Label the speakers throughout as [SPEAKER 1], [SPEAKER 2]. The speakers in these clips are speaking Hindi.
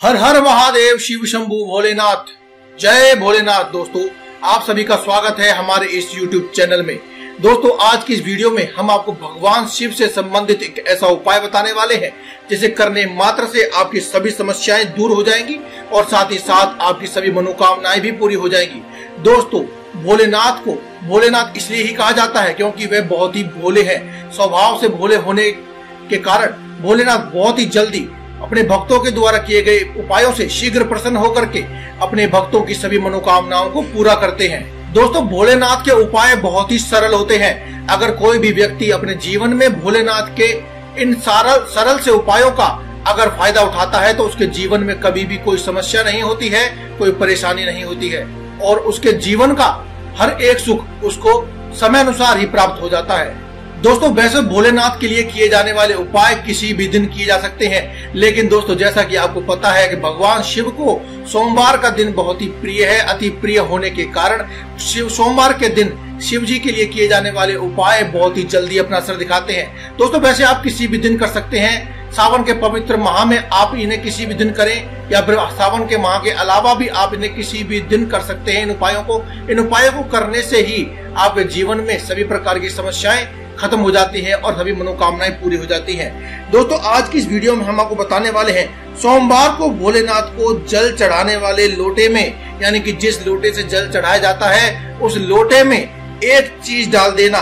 [SPEAKER 1] हर हर महादेव, शिव शंभू भोलेनाथ, जय भोलेनाथ। दोस्तों, आप सभी का स्वागत है हमारे इस YouTube चैनल में। दोस्तों, आज की इस वीडियो में हम आपको भगवान शिव से संबंधित एक ऐसा उपाय बताने वाले हैं जिसे करने मात्र से आपकी सभी समस्याएं दूर हो जाएंगी और साथ ही साथ आपकी सभी मनोकामनाएं भी पूरी हो जाएंगी। दोस्तों, भोलेनाथ को भोलेनाथ इसलिए ही कहा जाता है क्योंकि वे बहुत ही भोले हैं। स्वभाव से भोले होने के कारण भोलेनाथ बहुत ही जल्दी अपने भक्तों के द्वारा किए गए उपायों से शीघ्र प्रसन्न होकर के अपने भक्तों की सभी मनोकामनाओं को पूरा करते हैं। दोस्तों, भोलेनाथ के उपाय बहुत ही सरल होते हैं। अगर कोई भी व्यक्ति अपने जीवन में भोलेनाथ के इन सरल से उपायों का अगर फायदा उठाता है तो उसके जीवन में कभी भी कोई समस्या नहीं होती है, कोई परेशानी नहीं होती है और उसके जीवन का हर एक सुख उसको समय अनुसार ही प्राप्त हो जाता है। दोस्तों, वैसे भोलेनाथ के लिए किए जाने वाले उपाय किसी भी दिन किए जा सकते हैं, लेकिन दोस्तों जैसा कि आपको पता है कि भगवान शिव को सोमवार का दिन बहुत ही प्रिय है। अति प्रिय होने के कारण सोमवार के दिन शिव जी के लिए किए जाने वाले उपाय बहुत ही जल्दी अपना असर दिखाते हैं। दोस्तों, वैसे आप किसी भी दिन कर सकते हैं। सावन के पवित्र माह में आप इन्हें किसी भी दिन करें या फिर सावन के माह के अलावा भी आप इन्हें किसी भी दिन कर सकते हैं। इन उपायों को करने से ही आपके जीवन में सभी प्रकार की समस्याएं खत्म हो जाती हैं और सभी मनोकामनाएं पूरी हो जाती हैं। दोस्तों, आज की इस वीडियो में हम आपको बताने वाले हैं सोमवार को भोलेनाथ को जल चढ़ाने वाले लोटे में, यानी कि जिस लोटे से जल चढ़ाया जाता है उस लोटे में एक चीज डाल देना।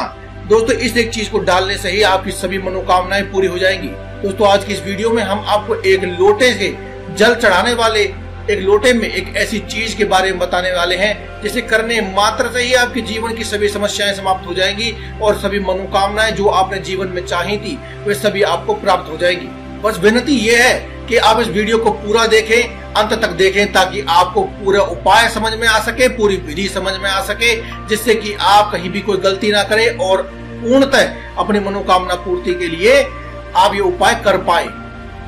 [SPEAKER 1] दोस्तों, इस एक चीज को डालने से ही आपकी सभी मनोकामनाएं पूरी हो जाएंगी। दोस्तों, आज की इस वीडियो में हम आपको एक लोटे से जल चढ़ाने वाले एक लोटे में एक ऐसी चीज के बारे में बताने वाले हैं जिसे करने मात्र से ही आपके जीवन की सभी समस्याएं समाप्त हो जाएंगी और सभी मनोकामनाएं जो आपने जीवन में चाही थी वे सभी आपको प्राप्त हो जाएगी। बस विनती ये है कि आप इस वीडियो को पूरा देखें, अंत तक देखें, ताकि आपको पूरा उपाय समझ में आ सके, पूरी विधि समझ में आ सके, जिससे कि आप कहीं भी कोई गलती ना करें और पूर्णतः अपनी मनोकामना पूर्ति के लिए आप ये उपाय कर पाए।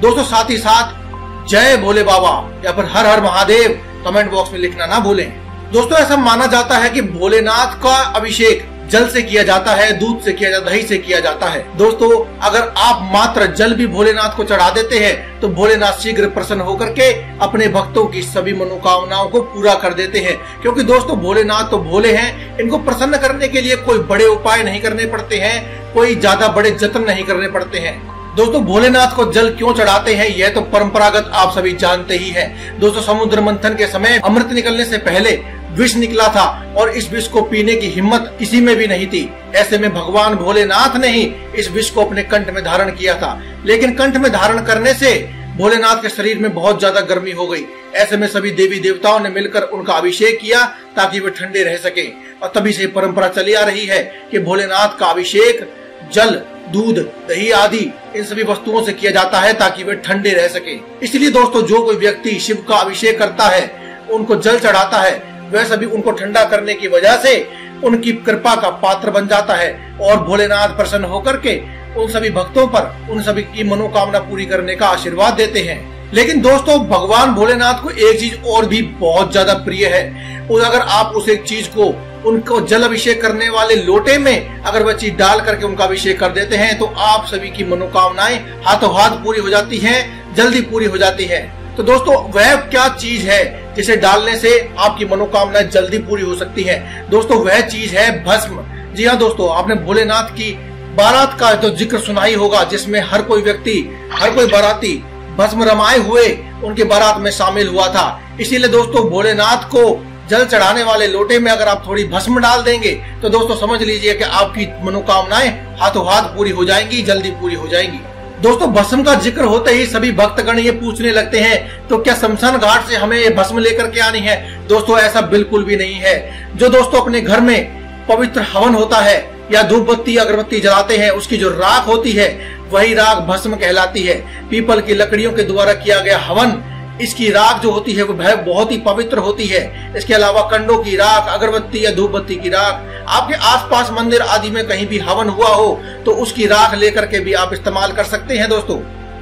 [SPEAKER 1] दोस्तों, साथ ही साथ जय भोले बाबा या फिर हर हर महादेव कमेंट बॉक्स में लिखना ना भूलें। दोस्तों, ऐसा माना जाता है कि भोलेनाथ का अभिषेक जल से किया जाता है, दूध से किया जाता है, दही से किया जाता है। दोस्तों, अगर आप मात्र जल भी भोलेनाथ को चढ़ा देते हैं तो भोलेनाथ शीघ्र प्रसन्न होकर के अपने भक्तों की सभी मनोकामनाओं को पूरा कर देते हैं। क्योंकि दोस्तों, भोलेनाथ तो भोले हैं, इनको प्रसन्न करने के लिए कोई बड़े उपाय नहीं करने पड़ते हैं, कोई ज्यादा बड़े जतन नहीं करने पड़ते हैं। दोस्तों, भोलेनाथ को जल क्यों चढ़ाते हैं यह तो परंपरागत आप सभी जानते ही हैं। दोस्तों, समुद्र मंथन के समय अमृत निकलने से पहले विष निकला था और इस विष को पीने की हिम्मत किसी में भी नहीं थी। ऐसे में भगवान भोलेनाथ ने ही इस विष को अपने कंठ में धारण किया था, लेकिन कंठ में धारण करने से भोलेनाथ के शरीर में बहुत ज्यादा गर्मी हो गई। ऐसे में सभी देवी देवताओं ने मिलकर उनका अभिषेक किया ताकि वे ठंडे रह सके और तभी से परंपरा चली आ रही है कि भोलेनाथ का अभिषेक जल, दूध, दही आदि इन सभी वस्तुओं से किया जाता है ताकि वे ठंडे रह सके। इसलिए दोस्तों, जो कोई व्यक्ति शिव का अभिषेक करता है, उनको जल चढ़ाता है, वह सभी उनको ठंडा करने की वजह से उनकी कृपा का पात्र बन जाता है और भोलेनाथ प्रसन्न होकर के उन सभी भक्तों पर उन सभी की मनोकामना पूरी करने का आशीर्वाद देते हैं। लेकिन दोस्तों, भगवान भोलेनाथ को एक चीज और भी बहुत ज्यादा प्रिय है और अगर आप उस एक चीज को उनको जल अभिषेक करने वाले लोटे में अगर वह चीज डाल करके उनका अभिषेक कर देते हैं तो आप सभी की मनोकामनाएं हाथों हाथ पूरी हो जाती हैं, जल्दी पूरी हो जाती हैं। तो दोस्तों, वह क्या चीज है जिसे डालने से आपकी मनोकामनाएं जल्दी पूरी हो सकती है? दोस्तों, वह चीज है भस्म। जी हाँ दोस्तों, आपने भोलेनाथ की बारात का तो जिक्र सुना ही होगा, जिसमें हर कोई व्यक्ति, हर कोई बाराती भस्म रमाए हुए उनके बारात में शामिल हुआ था। इसीलिए दोस्तों, भोलेनाथ को जल चढ़ाने वाले लोटे में अगर आप थोड़ी भस्म डाल देंगे तो दोस्तों समझ लीजिए कि आपकी मनोकामनाएं हाथों हाथ पूरी हो जाएंगी, जल्दी पूरी हो जाएंगी। दोस्तों, भस्म का जिक्र होते ही सभी भक्तगण ये पूछने लगते हैं, तो क्या शमशान घाट से हमें ये भस्म लेकर के आनी है? दोस्तों, ऐसा बिल्कुल भी नहीं है। जो दोस्तों अपने घर में पवित्र हवन होता है या धूप बत्ती अगरबत्ती जलाते हैं, उसकी जो राख होती है वही राख भस्म कहलाती है। पीपल की लकड़ियों के द्वारा किया गया हवन, इसकी राख जो होती है वो बहुत ही पवित्र होती है। इसके अलावा कंडों की राख, अगरबत्ती या धूप बत्ती की राख, आपके आसपास मंदिर आदि में कहीं भी हवन हुआ हो तो उसकी राख लेकर के भी आप इस्तेमाल कर सकते हैं। दोस्तों,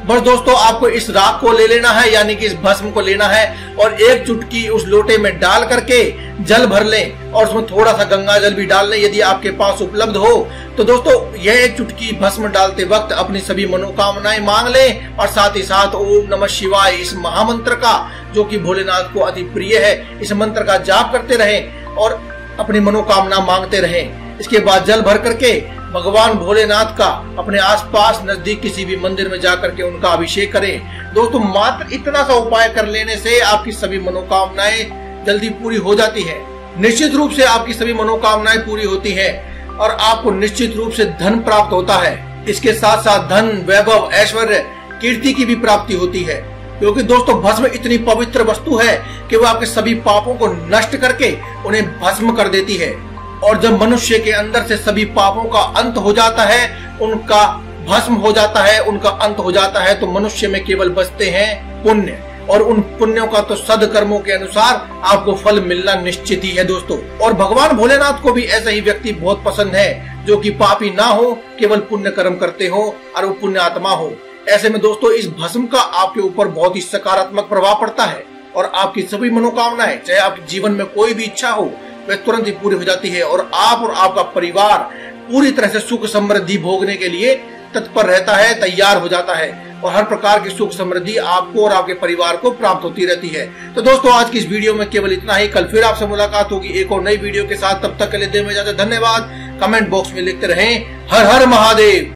[SPEAKER 1] बस दोस्तों आपको इस राख को ले लेना है, यानी कि इस भस्म को लेना है और एक चुटकी उस लोटे में डाल करके जल भर लें और उसमें थोड़ा सा गंगा जल भी डाल लें यदि आपके पास उपलब्ध हो। तो दोस्तों यह एक चुटकी भस्म डालते वक्त अपनी सभी मनोकामनाएं मांग लें और साथ ही साथ ओम नमः शिवाय इस महामंत्र का, जो कि भोलेनाथ को अति प्रिय है, इस मंत्र का जाप करते रहें और अपनी मनोकामना मांगते रहें। इसके बाद जल भर करके भगवान भोलेनाथ का अपने आसपास नजदीक किसी भी मंदिर में जाकर के उनका अभिषेक करें। दोस्तों मात्र इतना सा उपाय कर लेने से आपकी सभी मनोकामनाएं जल्दी पूरी हो जाती है। निश्चित रूप से आपकी सभी मनोकामनाएं पूरी होती है और आपको निश्चित रूप से धन प्राप्त होता है। इसके साथ साथ धन, वैभव, ऐश्वर्य, कीर्ति की भी प्राप्ति होती है, क्योंकि दोस्तों भस्म इतनी पवित्र वस्तु है कि वो आपके सभी पापों को नष्ट करके उन्हें भस्म कर देती है। और जब मनुष्य के अंदर से सभी पापों का अंत हो जाता है, उनका भस्म हो जाता है, उनका अंत हो जाता है, तो मनुष्य में केवल बचते हैं पुण्य, और उन पुण्यों का तो सदकर्मों के अनुसार आपको फल मिलना निश्चित ही है दोस्तों। और भगवान भोलेनाथ को भी ऐसा ही व्यक्ति बहुत पसंद है जो कि पापी ना हो, केवल पुण्य कर्म करते हो और वो पुण्य आत्मा हो। ऐसे में दोस्तों इस भस्म का आपके ऊपर बहुत ही सकारात्मक प्रभाव पड़ता है और आपकी सभी मनोकामनाएं, चाहे आपके जीवन में कोई भी इच्छा हो, वह तुरंत ही पूरी हो जाती है और आप और आपका परिवार पूरी तरह से सुख समृद्धि भोगने के लिए तत्पर रहता है, तैयार हो जाता है और हर प्रकार की सुख समृद्धि आपको और आपके परिवार को प्राप्त होती रहती है। तो दोस्तों आज की इस वीडियो में केवल इतना ही। कल फिर आपसे मुलाकात होगी एक और नई वीडियो के साथ। तब तक के लिए दें इजाजत। धन्यवाद। कमेंट बॉक्स में लिखते रहें हर हर महादेव।